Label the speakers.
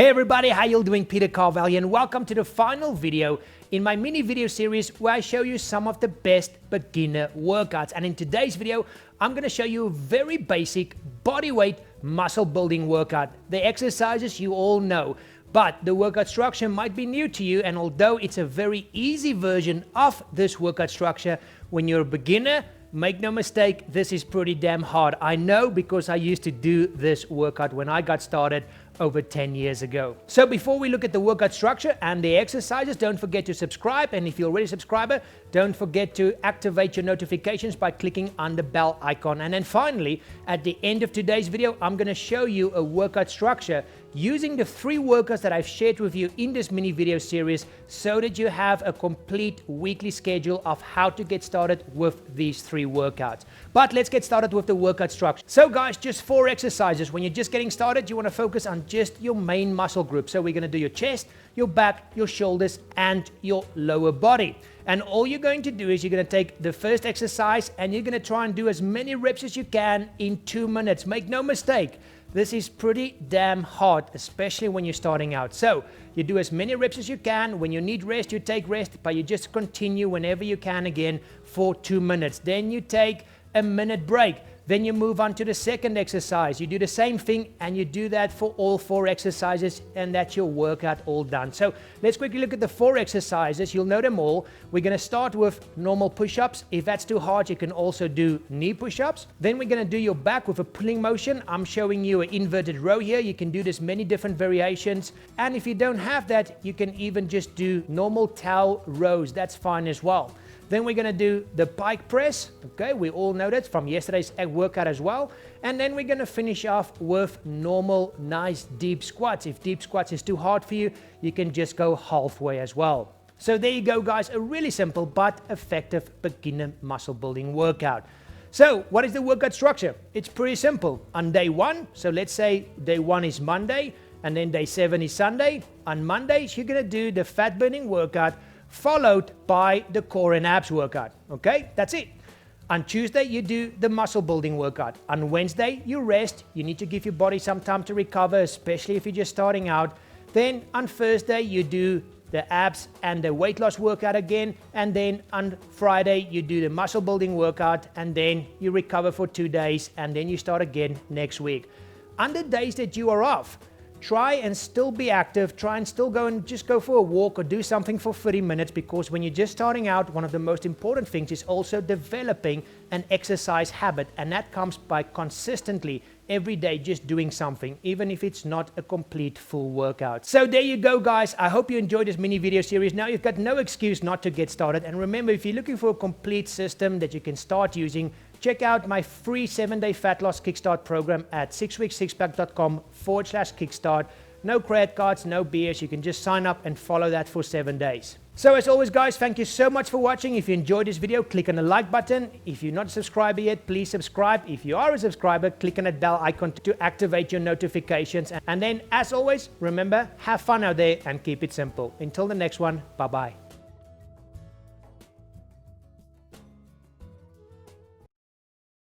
Speaker 1: Hey everybody, how you doing? Peter Carvell here, and welcome to the final video in my mini video series where I show you some of the best beginner workouts. And in today's video, I'm going to show you a very basic bodyweight muscle building workout. The exercises you all know, but the workout structure might be new to you, and although it's a very easy version of this workout structure, when you're a beginner, make no mistake, this is pretty damn hard. I know because I used to do this workout when I got started over 10 years ago. So before we look at the workout structure and the exercises, don't forget to subscribe. And if you're already a subscriber, don't forget to activate your notifications by clicking on the bell icon. And then finally, at the end of today's video, I'm going to show you a workout structure using the 3 workouts that I've shared with you in this mini video series so that you have a complete weekly schedule of how to get started with these 3 workouts. But let's get started with the workout structure. So guys, just 4 exercises. When you're just getting started, you want to focus on just your main muscle group. So we're going to do your chest, your back, your shoulders, and your lower body. And all you're going to do is you're going to take the first exercise and you're going to try and do as many reps as you can in 2 minutes. Make no mistake, this is pretty damn hard, especially when you're starting out. So you do as many reps as you can. When you need rest, you take rest, but you just continue whenever you can again for 2 minutes. Then you take a minute break. Then you move on to the second exercise. You do the same thing and you do that for all 4 exercises, and that's your workout all done. So let's quickly look at the 4 exercises. You'll know them all. We're going to start with normal push-ups. If that's too hard, you can also do knee push-ups. Then we're going to do your back with a pulling motion. I'm showing you an inverted row here. You can do this many different variations. And if you don't have that, you can even just do normal towel rows. That's fine as well. Then we're going to do the pike press. Okay, we all know that from yesterday's workout as well. And then we're going to finish off with normal, nice deep squats. If deep squats is too hard for you, you can just go halfway as well. So there you go, guys. A really simple but effective beginner muscle building workout. So what is the workout structure? It's pretty simple. On day 1, so let's say day 1 is Monday, and then day 7 is Sunday. On Mondays, you're going to do the fat burning workout, followed by the core and abs workout. Okay, that's it. On Tuesday, you do the muscle building workout. On Wednesday, you rest. You need to give your body some time to recover, especially if you're just starting out. Then on Thursday, you do the abs and the weight loss workout again. And then on Friday, you do the muscle building workout, and then you recover for 2 days, and then you start again next week. On the days that you are off, try and still be active. Try and still just go for a walk or do something for 30 minutes, because when you're just starting out, one of the most important things is also developing an exercise habit. And that comes by consistently every day just doing something, even if it's not a complete full workout. So there you go, guys. I hope you enjoyed this mini video series. Now you've got no excuse not to get started. And remember, if you're looking for a complete system that you can start using, check out my free 7-day fat loss kickstart program at sixweeksixpack.com/kickstart. No credit cards, no BS. You can just sign up and follow that for 7 days. So as always, guys, thank you so much for watching. If you enjoyed this video, click on the like button. If you're not a subscriber yet, please subscribe. If you are a subscriber, click on that bell icon to activate your notifications. And then, as always, remember, have fun out there and keep it simple. Until the next one, bye-bye.